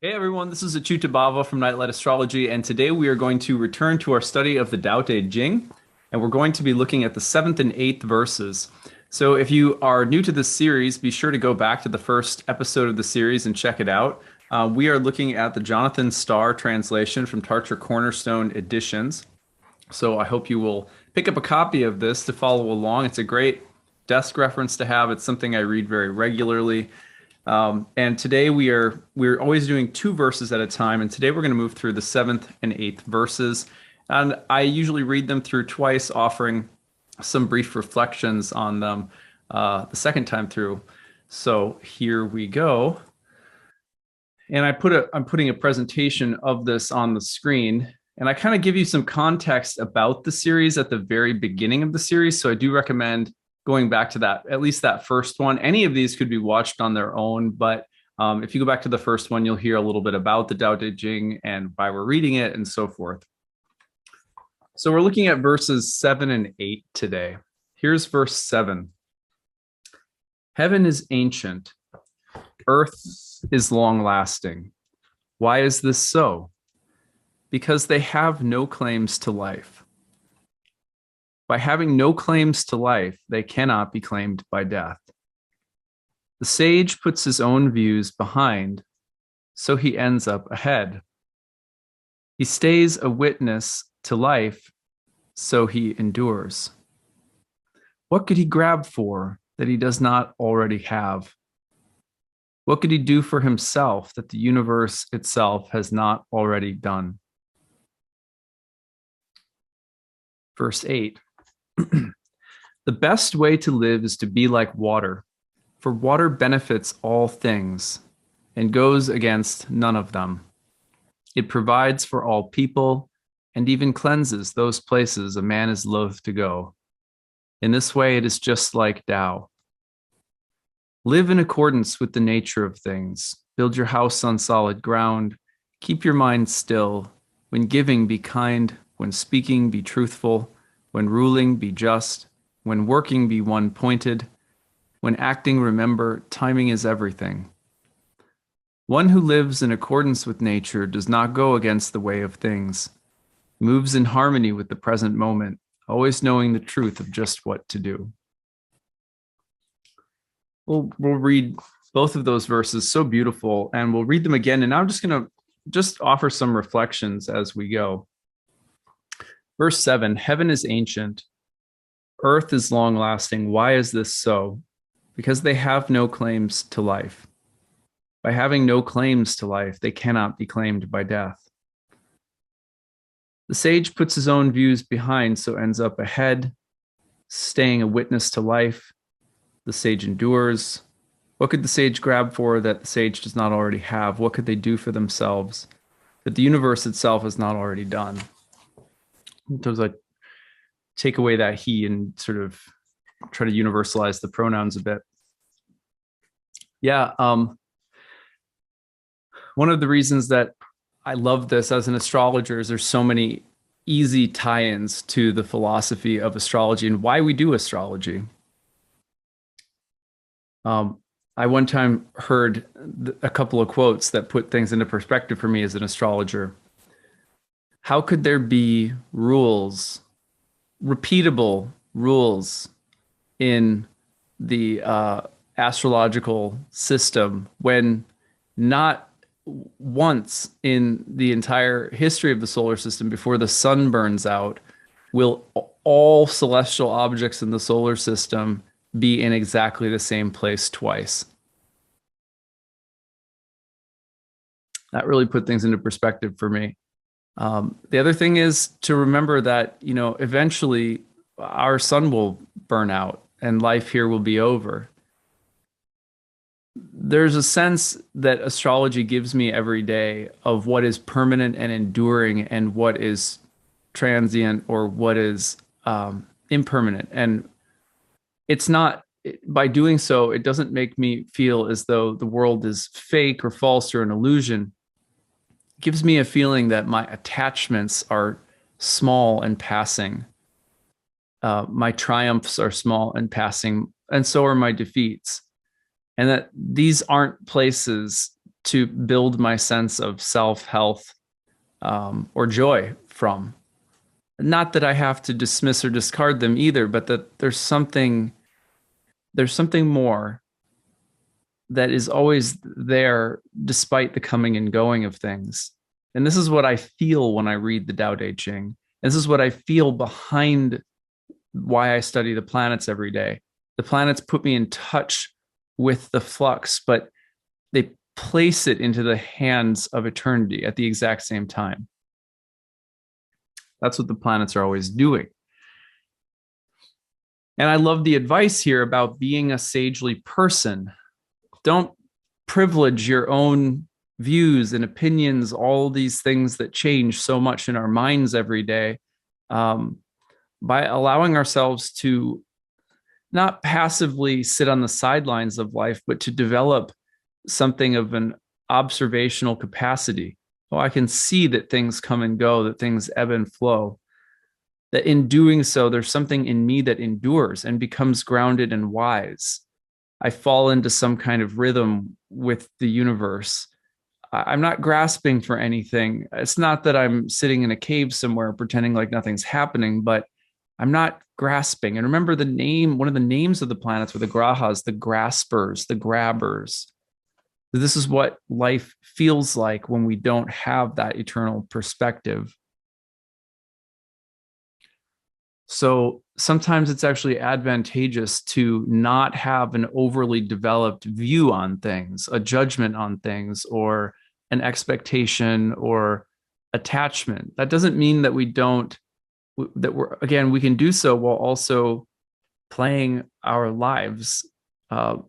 Hey everyone, this is acyuta-bhava from Nightlight Astrology, and today we are going to return to our study of the Tao Te Ching, and we're going to be looking at the seventh and eighth verses. So if you are new to this series, be sure to go back to the first episode of the series and check it out. We are looking at the Jonathan Starr translation from Tarcher Cornerstone Editions. So I hope you will pick up a copy of this to follow along. It's a great desk reference to have. It's something I read very regularly. And today we're always doing two verses at a time, and today we're going to move through the seventh and eighth verses. And I usually read them through twice, offering some brief reflections on them the second time through. So here we go. And I'm putting a presentation of this on the screen, and I kind of give you some context about the series at the very beginning of the series. So I do recommend going back to that, at least that first one. Any of these could be watched on their own, but if you go back to the first one, you'll hear a little bit about the Tao Te Ching and why we're reading it and so forth. So we're looking at verses 7 and 8 today. Here's verse 7. Heaven is ancient, earth is long lasting. Why is this so? Because they have no claims to life. By having no claims to life, they cannot be claimed by death. The sage puts his own views behind, so he ends up ahead. He stays a witness to life, so he endures. What could he grab for that he does not already have? What could he do for himself that the universe itself has not already done? Verse 8. The best way to live is to be like water, for water benefits all things and goes against none of them. It provides for all people and even cleanses those places a man is loath to go. In this way, it is just like Tao. Live in accordance with the nature of things. Build your house on solid ground. Keep your mind still. When giving, be kind. When speaking, be truthful. When ruling, be just. When working, be one-pointed. When acting, remember, timing is everything. One who lives in accordance with nature does not go against the way of things, moves in harmony with the present moment, always knowing the truth of just what to do. We'll read both of those verses, so beautiful, and we'll read them again. And I'm just going to offer some reflections as we go. Verse 7, heaven is ancient, earth is long lasting. Why is this so? Because they have no claims to life. By having no claims to life, they cannot be claimed by death. The sage puts his own views behind, so ends up ahead, staying a witness to life. The sage endures. What could the sage grab for that the sage does not already have? What could they do for themselves that the universe itself has not already done? Sometimes I take away that he and sort of try to universalize the pronouns a bit. Yeah, one of the reasons that I love this as an astrologer is there's so many easy tie-ins to the philosophy of astrology and why we do astrology. I one time heard a couple of quotes that put things into perspective for me as an astrologer. How could there be rules, repeatable rules in the astrological system when not once in the entire history of the solar system before the sun burns out will all celestial objects in the solar system be in exactly the same place twice? That really put things into perspective for me. The other thing is to remember that, eventually our sun will burn out and life here will be over. There's a sense that astrology gives me every day of what is permanent and enduring and what is transient or what is impermanent. And it's not, by doing so, it doesn't make me feel as though the world is fake or false or an illusion. It gives me a feeling that my attachments are small and passing. My triumphs are small and passing, and so are my defeats. And that these aren't places to build my sense of self, health, or joy from. Not that I have to dismiss or discard them either, but that there's something more that is always there despite the coming and going of things. And this is what I feel when I read the Tao Te Ching. This is what I feel behind why I study the planets every day. The planets put me in touch with the flux, but they place it into the hands of eternity at the exact same time. That's what the planets are always doing. And I love the advice here about being a sagely person. Don't privilege your own views and opinions, all these things that change so much in our minds every day, by allowing ourselves to not passively sit on the sidelines of life, but to develop something of an observational capacity. Oh, I can see that things come and go, that things ebb and flow. That in doing so, there's something in me that endures and becomes grounded and wise. I fall into some kind of rhythm with the universe. I'm not grasping for anything. It's not that I'm sitting in a cave somewhere pretending like nothing's happening, but I'm not grasping. And remember the name, one of the names of the planets were the grahas, the graspers, the grabbers. This is what life feels like when we don't have that eternal perspective. So sometimes it's actually advantageous to not have an overly developed view on things, a judgment on things, or an expectation or attachment. That doesn't mean that we don't, that we're, again, we can do so while also playing our lives,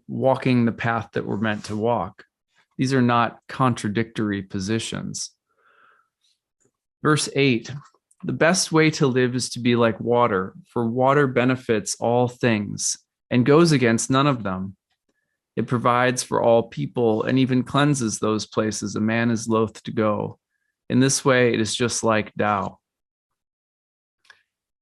walking the path that we're meant to walk. These are not contradictory positions. Verse 8. The best way to live is to be like water, for water benefits all things and goes against none of them. It provides for all people and even cleanses those places a man is loath to go. In this way, it is just like Tao.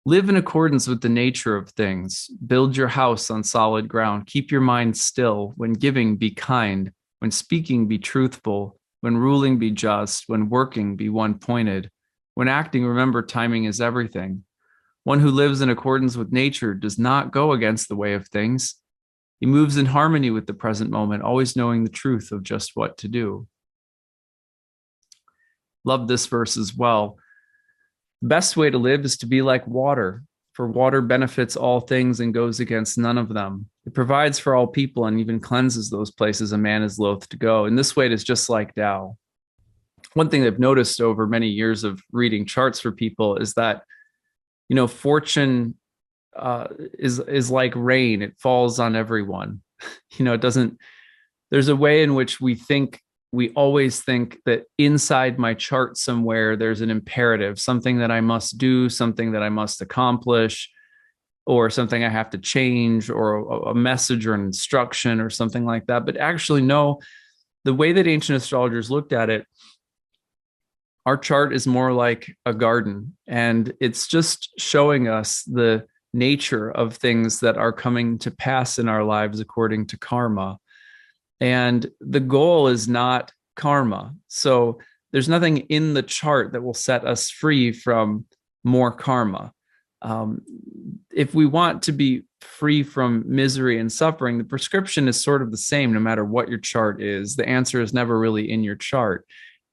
Live in accordance with the nature of things. Build your house on solid ground. Keep your mind still. When giving, be kind. When speaking, be truthful. When ruling, be just. When working, be one-pointed. When acting, remember timing is everything. One who lives in accordance with nature does not go against the way of things. He moves in harmony with the present moment, always knowing the truth of just what to do. Love this verse as well. The best way to live is to be like water, for water benefits all things and goes against none of them. It provides for all people and even cleanses those places a man is loath to go. In this way, it is just like Tao. One thing I've noticed over many years of reading charts for people is that, you know, fortune is like rain. It falls on everyone. You know, it doesn't, there's a way in which we always think that inside my chart somewhere, there's an imperative, something that I must do, something that I must accomplish, or something I have to change, or a message or an instruction or something like that. But actually, no, the way that ancient astrologers looked at it, our chart is more like a garden, and it's just showing us the nature of things that are coming to pass in our lives according to karma. And the goal is not karma. So there's nothing in the chart that will set us free from more karma. If we want to be free from misery and suffering, the prescription is sort of the same no matter what your chart is. The answer is never really in your chart.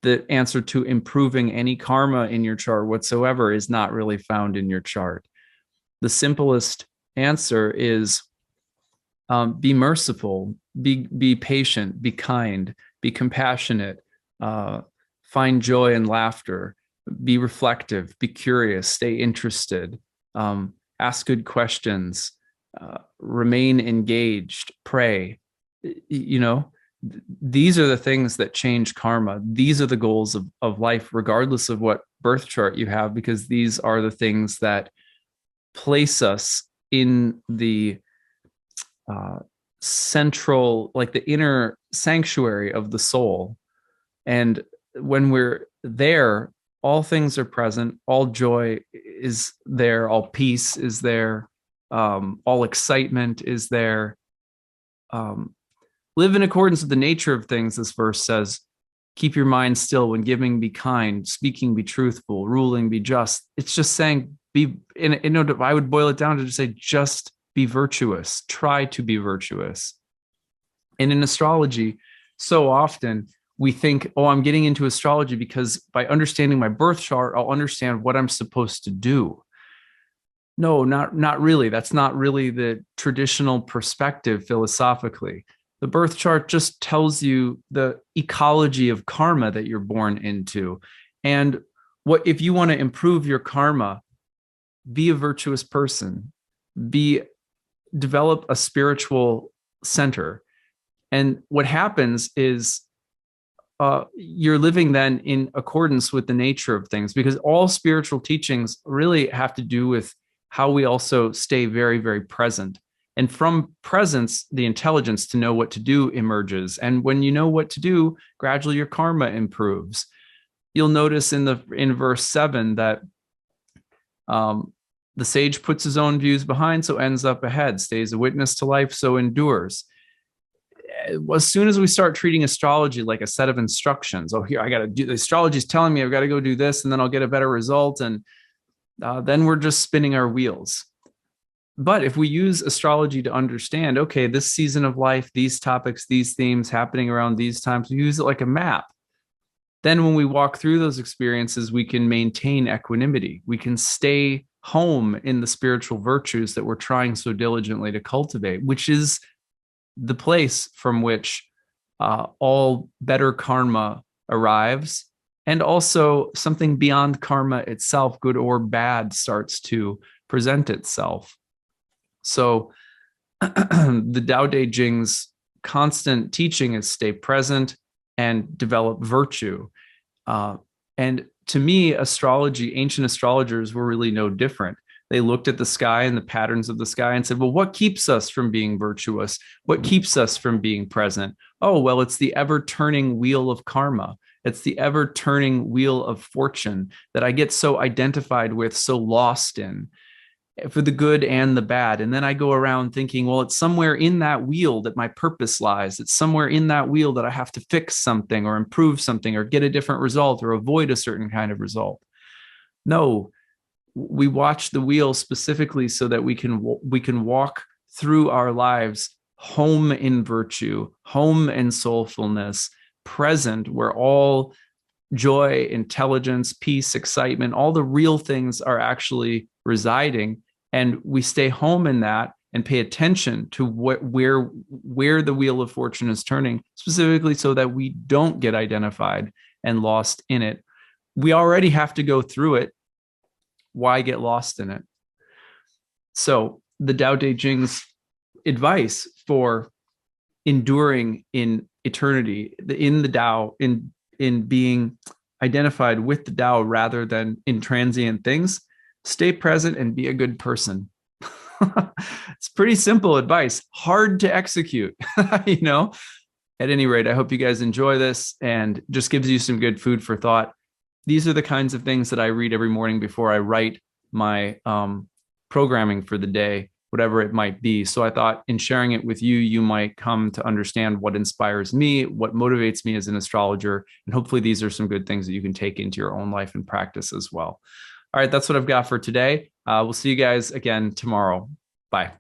The answer to improving any karma in your chart whatsoever is not really found in your chart. The simplest answer is be merciful, be patient, be kind, be compassionate, find joy and laughter, be reflective, be curious, stay interested, ask good questions, remain engaged, pray. You know, these are the things that change karma. These are the goals of life, regardless of what birth chart you have, because these are the things that place us in the central, like the inner sanctuary of the soul. And when we're there, all things are present, all joy is there, all peace is there, all excitement is there. Live in accordance with the nature of things, this verse says. keep your mind still, when giving, be kind, speaking, be truthful, ruling, be just. It's just saying, I would boil it down to just say, just be virtuous, try to be virtuous. And in astrology, so often we think, oh, I'm getting into astrology because by understanding my birth chart, I'll understand what I'm supposed to do. No, not really. That's not really the traditional perspective philosophically. The birth chart just tells you the ecology of karma that you're born into. And what if you want to improve your karma, be a virtuous person, develop a spiritual center. And what happens is you're living then in accordance with the nature of things, because all spiritual teachings really have to do with how we also stay very, very present. And from presence, the intelligence to know what to do emerges. And when you know what to do, gradually your karma improves. You'll notice in verse 7 that the sage puts his own views behind, so ends up ahead, stays a witness to life, so endures. As soon as we start treating astrology like a set of instructions, oh, here, I got to do, the astrology is telling me I've got to go do this, and then I'll get a better result. And then we're just spinning our wheels. But if we use astrology to understand, okay, this season of life, these topics, these themes happening around these times, we use it like a map. Then when we walk through those experiences, we can maintain equanimity. We can stay home in the spiritual virtues that we're trying so diligently to cultivate, which is the place from which all better karma arrives. And also something beyond karma itself, good or bad, starts to present itself. So the Tao Te Ching's constant teaching is stay present and develop virtue. And to me, astrology, ancient astrologers were really no different. They looked at the sky and the patterns of the sky and said, well, what keeps us from being virtuous? What keeps us from being present? Oh, well, it's the ever-turning wheel of karma. It's the ever-turning wheel of fortune that I get so identified with, so lost in, for the good and the bad. And then I go around thinking, well, it's somewhere in that wheel that my purpose lies. It's somewhere in that wheel that I have to fix something or improve something or get a different result or avoid a certain kind of result. No, we watch the wheel specifically so that we can walk through our lives home in virtue, home in soulfulness, present, where all joy, intelligence, peace, excitement, all the real things are actually residing. And we stay home in that and pay attention to where the wheel of fortune is turning, specifically so that we don't get identified and lost in it. We already have to go through it. Why get lost in it? So the Tao Te Ching's advice for enduring in eternity, in the Tao, in being identified with the Tao rather than in transient things, stay present and be a good person. It's pretty simple advice, hard to execute, you know? At any rate, I hope you guys enjoy this and just gives you some good food for thought. These are the kinds of things that I read every morning before I write my programming for the day, whatever it might be. So I thought in sharing it with you, you might come to understand what inspires me, what motivates me as an astrologer, and hopefully these are some good things that you can take into your own life and practice as well. All right, that's what I've got for today. We'll see you guys again tomorrow. Bye.